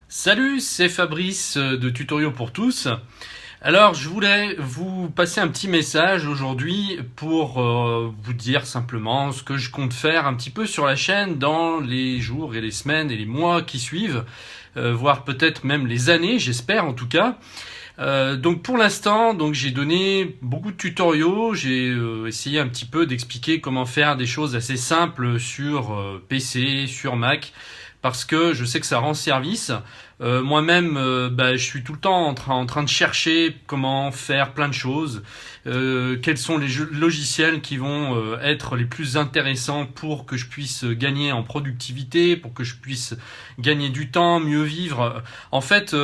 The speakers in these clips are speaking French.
Salut, c'est Fabrice de Tutoriaux pour tous. Alors, je voulais vous passer un petit message aujourd'hui pour vous dire simplement ce que je compte faire un petit peu sur la chaîne dans les jours et les semaines et les mois qui suivent, voire peut-être même les années, j'espère en tout cas. Donc pour l'instant, j'ai donné beaucoup de tutoriaux, j'ai essayé un petit peu d'expliquer comment faire des choses assez simples sur PC, sur Mac, parce que je sais que ça rend service. Moi-même, je suis tout le temps en train de chercher comment faire plein de choses, quels sont les logiciels qui vont être les plus intéressants pour que je puisse gagner en productivité, pour que je puisse gagner du temps, mieux vivre. En fait,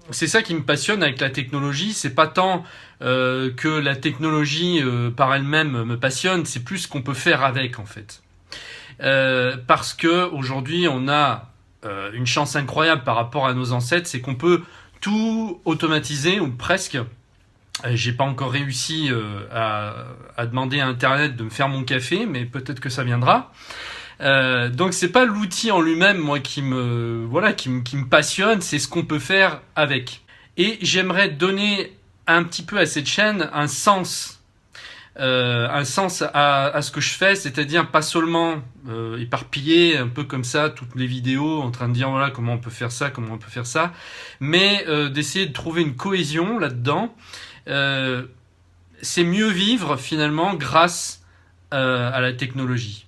c'est ça qui me passionne avec la technologie, c'est pas tant que la technologie par elle-même me passionne, c'est plus ce qu'on peut faire avec en fait. Parce que aujourd'hui on a une chance incroyable par rapport à nos ancêtres, c'est qu'on peut tout automatiser ou presque. J'ai pas encore réussi à demander à Internet de me faire mon café, mais peut-être que ça viendra. Donc c'est pas l'outil en lui-même moi qui me passionne, c'est ce qu'on peut faire avec. Et j'aimerais donner un petit peu à cette chaîne un sens à ce que je fais, c'est-à-dire pas seulement éparpiller un peu comme ça toutes les vidéos en train de dire voilà comment on peut faire ça, comment on peut faire ça, mais d'essayer de trouver une cohésion là-dedans. C'est mieux vivre finalement grâce à la technologie.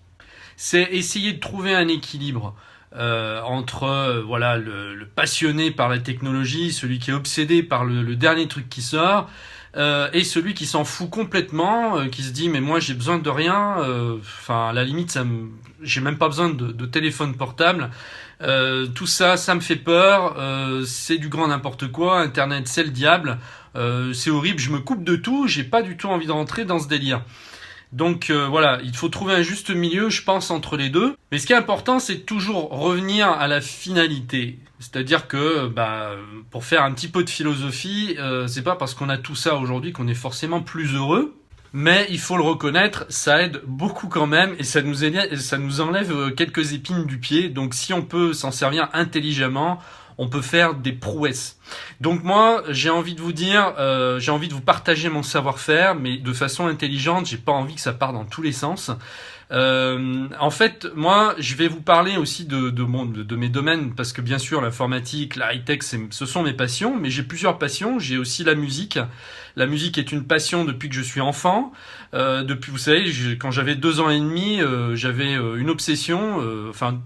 C'est essayer de trouver un équilibre entre le passionné par la technologie, celui qui est obsédé par le dernier truc qui sort, et celui qui s'en fout complètement, qui se dit mais moi j'ai besoin de rien, à la limite j'ai même pas besoin de téléphone portable, tout ça me fait peur, c'est du grand n'importe quoi, Internet c'est le diable, c'est horrible, je me coupe de tout, j'ai pas du tout envie de rentrer dans ce délire. Donc il faut trouver un juste milieu, je pense, entre les deux. Mais ce qui est important, c'est toujours revenir à la finalité. C'est-à-dire que pour faire un petit peu de philosophie, c'est pas parce qu'on a tout ça aujourd'hui qu'on est forcément plus heureux. Mais il faut le reconnaître, ça aide beaucoup quand même et ça nous enlève quelques épines du pied. Donc si on peut s'en servir intelligemment, on peut faire des prouesses. Donc moi, j'ai envie de vous dire, j'ai envie de vous partager mon savoir-faire, mais de façon intelligente. J'ai pas envie que ça parte dans tous les sens. En fait, moi, je vais vous parler aussi de mes domaines, parce que bien sûr, l'informatique, la high-tech, ce sont mes passions, mais j'ai plusieurs passions. J'ai aussi la musique. La musique est une passion depuis que je suis enfant. Vous savez, quand j'avais 2 ans et demi, j'avais une obsession.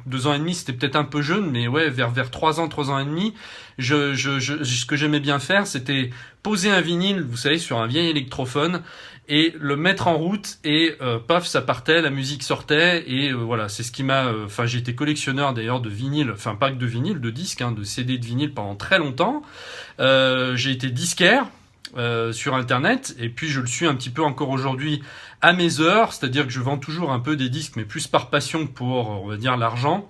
2 ans et demi, c'était peut-être un peu jeune, mais ouais, vers 3 ans et demi, ce que j'aimais bien faire, c'était poser un vinyle, vous savez, sur un vieil électrophone et le mettre en route et paf, ça partait, la musique sortait et c'est ce qui m'a. J'ai été collectionneur d'ailleurs de vinyle, pas que de vinyle, de disques, de CD de vinyle pendant très longtemps. J'ai été disquaire. Sur internet et puis je le suis un petit peu encore aujourd'hui à mes heures, c'est-à-dire que je vends toujours un peu des disques mais plus par passion que pour on va dire l'argent.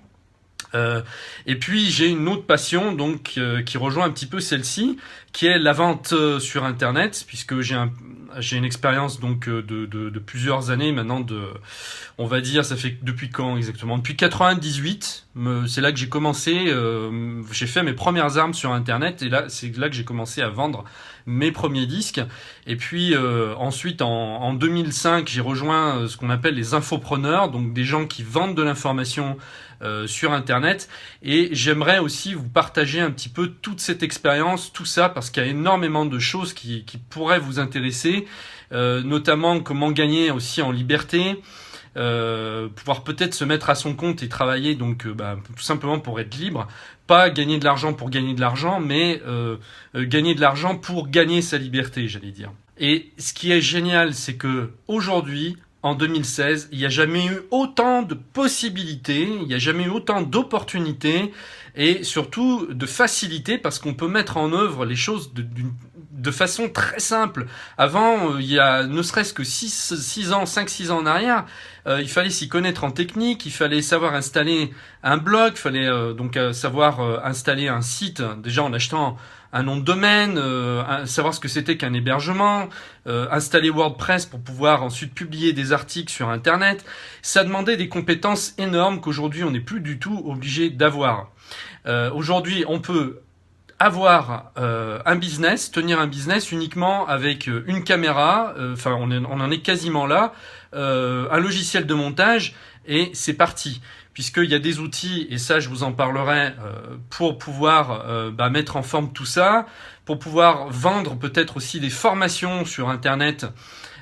Et puis j'ai une autre passion qui rejoint un petit peu celle-ci, qui est la vente sur internet, puisque j'ai une expérience de plusieurs années maintenant, on va dire, ça fait depuis quand exactement? Depuis 98, c'est là que j'ai commencé, j'ai fait mes premières armes sur internet et là c'est là que j'ai commencé à vendre mes premiers disques. Et puis ensuite en 2005 j'ai rejoint ce qu'on appelle les infopreneurs, donc des gens qui vendent de l'information sur internet, et j'aimerais aussi vous partager un petit peu toute cette expérience, tout ça, parce qu'il y a énormément de choses qui pourraient vous intéresser, notamment comment gagner aussi en liberté, pouvoir peut-être se mettre à son compte et travailler tout simplement pour être libre, pas gagner de l'argent pour gagner de l'argent, mais gagner de l'argent pour gagner sa liberté, j'allais dire. Et ce qui est génial, c'est que aujourd'hui, en 2016, il n'y a jamais eu autant de possibilités, il n'y a jamais eu autant d'opportunités et surtout de facilité, parce qu'on peut mettre en œuvre les choses de façon très simple. Avant, il y a ne serait-ce que 5-6 ans en arrière, il fallait s'y connaître en technique, il fallait savoir installer un blog, il fallait savoir installer un site, déjà en achetant un nom de domaine, savoir ce que c'était qu'un hébergement, installer WordPress pour pouvoir ensuite publier des articles sur Internet. Ça demandait des compétences énormes qu'aujourd'hui on n'est plus du tout obligé d'avoir. Aujourd'hui, on peut avoir un business, tenir un business uniquement avec une caméra, on en est quasiment là, un logiciel de montage, et c'est parti. Puisqu'il y a des outils, et ça je vous en parlerai, pour pouvoir mettre en forme tout ça, pour pouvoir vendre peut-être aussi des formations sur Internet,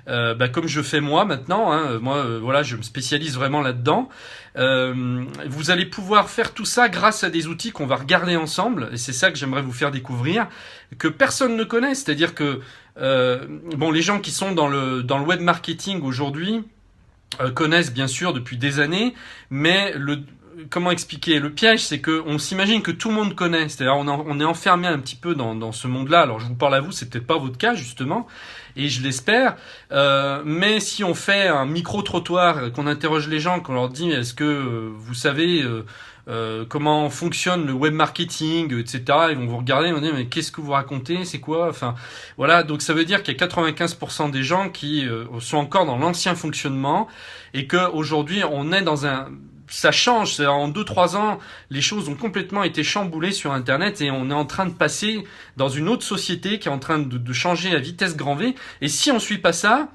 comme je fais moi maintenant, hein. Moi, je me spécialise vraiment là-dedans. Vous allez pouvoir faire tout ça grâce à des outils qu'on va regarder ensemble, et c'est ça que j'aimerais vous faire découvrir, que personne ne connaît. C'est-à-dire que les gens qui sont dans le web marketing aujourd'hui connaissent bien sûr depuis des années, mais comment expliquer? Le piège, c'est que on s'imagine que tout le monde connaît. C'est-à-dire, on est enfermé un petit peu dans ce monde-là. Alors, je vous parle à vous, c'est peut-être pas votre cas, justement, et je l'espère. Mais si on fait un micro-trottoir, qu'on interroge les gens, qu'on leur dit, est-ce que vous savez comment fonctionne le web marketing, etc. Ils vont vous regarder, ils vont dire, mais qu'est-ce que vous racontez? C'est quoi? Enfin, voilà. Donc, ça veut dire qu'il y a 95% des gens qui sont encore dans l'ancien fonctionnement, et qu'aujourd'hui, on est dans ça change. En 2-3 ans, les choses ont complètement été chamboulées sur Internet, et on est en train de passer dans une autre société qui est en train de changer à vitesse grand V. Et si on suit pas ça,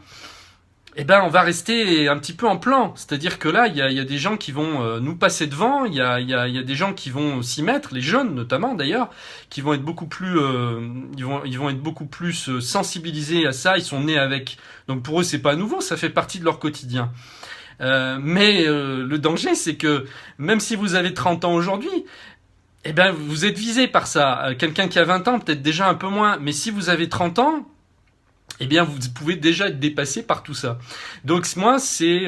on va rester un petit peu en plan. C'est-à-dire que là, il y a des gens qui vont nous passer devant, il y a des gens qui vont s'y mettre, les jeunes notamment d'ailleurs, qui vont être beaucoup plus, ils vont être beaucoup plus sensibilisés à ça. Ils sont nés avec. Donc pour eux, c'est pas nouveau, ça fait partie de leur quotidien. Mais le danger, c'est que même si vous avez 30 ans aujourd'hui, vous êtes visé par ça. Quelqu'un qui a 20 ans, peut-être déjà un peu moins. Mais si vous avez 30 ans, vous pouvez déjà être dépassé par tout ça. Donc moi, c'est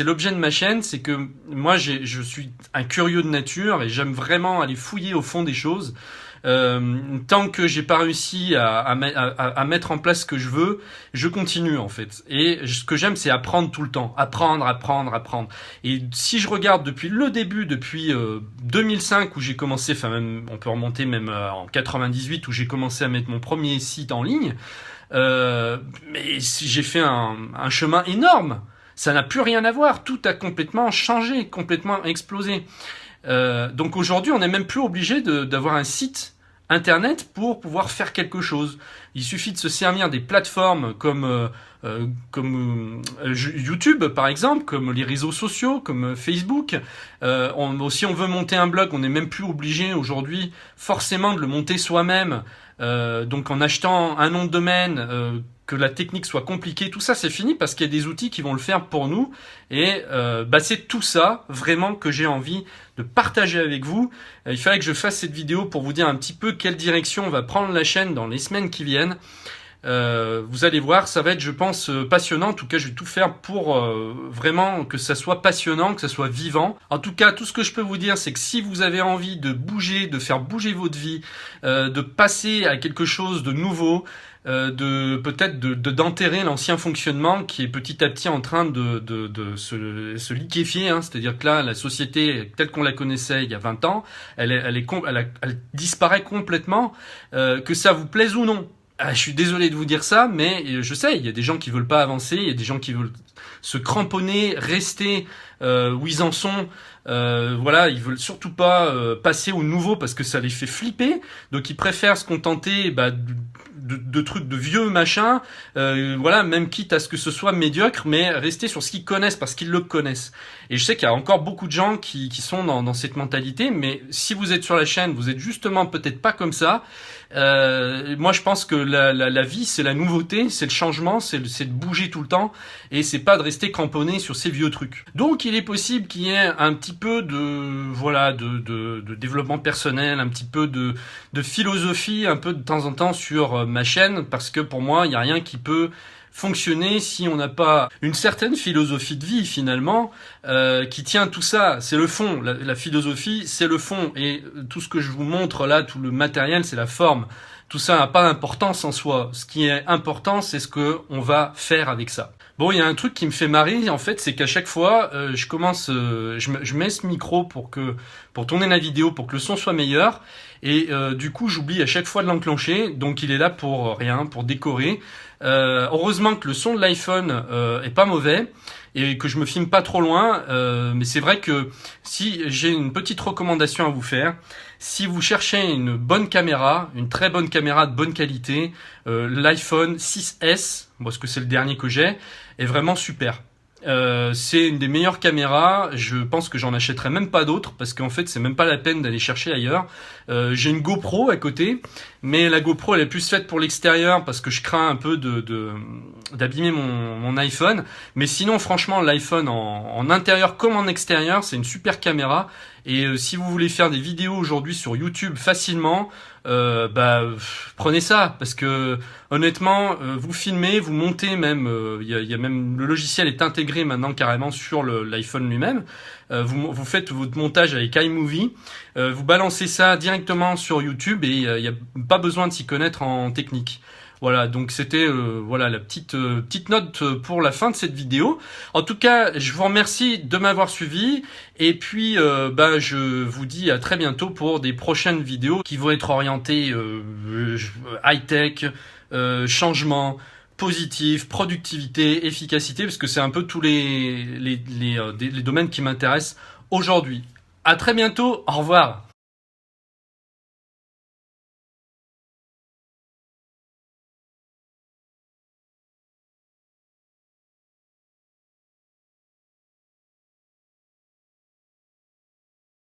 l'objet de ma chaîne, c'est que moi, je suis un curieux de nature et j'aime vraiment aller fouiller au fond des choses. Tant que j'ai pas réussi à mettre en place ce que je veux, je continue en fait. Et ce que j'aime, c'est apprendre tout le temps, apprendre. Et si je regarde depuis le début, depuis 2005 où j'ai commencé, même on peut remonter même en 98 où j'ai commencé à mettre mon premier site en ligne, mais j'ai fait un chemin énorme. Ça n'a plus rien à voir. Tout a complètement changé, complètement explosé. Donc aujourd'hui, on n'est même plus obligé d'avoir un site Internet pour pouvoir faire quelque chose. Il suffit de se servir des plateformes comme YouTube par exemple, comme les réseaux sociaux, comme Facebook. Si on veut monter un blog, on n'est même plus obligé aujourd'hui forcément de le monter soi-même. Donc en achetant un nom de domaine, que la technique soit compliquée, tout ça c'est fini parce qu'il y a des outils qui vont le faire pour nous. Et c'est tout ça vraiment que j'ai envie de partager avec vous. Il fallait que je fasse cette vidéo pour vous dire un petit peu quelle direction on va prendre la chaîne dans les semaines qui viennent. Vous allez voir, ça va être, je pense, passionnant. En tout cas, je vais tout faire pour vraiment que ça soit passionnant, que ça soit vivant. En tout cas, tout ce que je peux vous dire, c'est que si vous avez envie de bouger, de faire bouger votre vie, de passer à quelque chose de nouveau, d'enterrer l'ancien fonctionnement qui est petit à petit en train de se liquéfier, hein. C'est-à-dire que là, la société telle qu'on la connaissait il y a 20 ans, elle disparaît complètement, que ça vous plaise ou non. Je suis désolé de vous dire ça, mais je sais, il y a des gens qui veulent pas avancer, il y a des gens qui veulent se cramponner, rester où ils en sont. Ils veulent surtout pas passer au nouveau parce que ça les fait flipper. Donc ils préfèrent se contenter de trucs de vieux machins, même quitte à ce que ce soit médiocre, mais rester sur ce qu'ils connaissent parce qu'ils le connaissent. Et je sais qu'il y a encore beaucoup de gens qui sont dans cette mentalité, mais si vous êtes sur la chaîne, vous êtes justement peut-être pas comme ça. Moi je pense que la vie c'est la nouveauté, c'est le changement, c'est de bouger tout le temps, et c'est pas de rester cramponné sur ces vieux trucs. Donc il est possible qu'il y ait un petit peu de développement personnel, un petit peu de philosophie, un peu de temps en temps sur ma chaîne, parce que pour moi il n'y a rien qui peut fonctionner si on n'a pas une certaine philosophie de vie finalement qui tient tout ça. C'est le fond, la philosophie c'est le fond, et tout ce que je vous montre là, tout le matériel c'est la forme. Tout ça n'a pas d'importance en soi. Ce qui est important, c'est ce que on va faire avec ça. Bon, il y a un truc qui me fait marrer en fait, c'est qu'à chaque fois je mets ce micro pour tourner la vidéo, pour que le son soit meilleur, et du coup j'oublie à chaque fois de l'enclencher. Donc il est là pour rien, pour décorer. Heureusement que le son de l'iPhone est pas mauvais, et que je me filme pas trop loin. Mais c'est vrai que si j'ai une petite recommandation à vous faire, si vous cherchez une bonne caméra, une très bonne caméra de bonne qualité, l'iPhone 6S, parce que c'est le dernier que j'ai, est vraiment super. C'est une des meilleures caméras. Je pense que j'en achèterai même pas d'autres parce qu'en fait c'est même pas la peine d'aller chercher ailleurs. J'ai une GoPro à côté, mais la GoPro elle est plus faite pour l'extérieur parce que je crains un peu d'abîmer mon iPhone. Mais sinon franchement l'iPhone en intérieur comme en extérieur c'est une super caméra. Et si vous voulez faire des vidéos aujourd'hui sur YouTube facilement, prenez ça parce que honnêtement, vous filmez, vous montez même, y a même le logiciel est intégré maintenant carrément sur l'iPhone lui-même. Vous faites votre montage avec iMovie, vous balancez ça directement sur YouTube et il n'y a pas besoin de s'y connaître en technique. Voilà, donc c'était voilà la petite note pour la fin de cette vidéo. En tout cas, je vous remercie de m'avoir suivi et puis je vous dis à très bientôt pour des prochaines vidéos qui vont être orientées high-tech, changement, positif, productivité, efficacité, parce que c'est un peu tous les domaines qui m'intéressent aujourd'hui. À très bientôt, au revoir.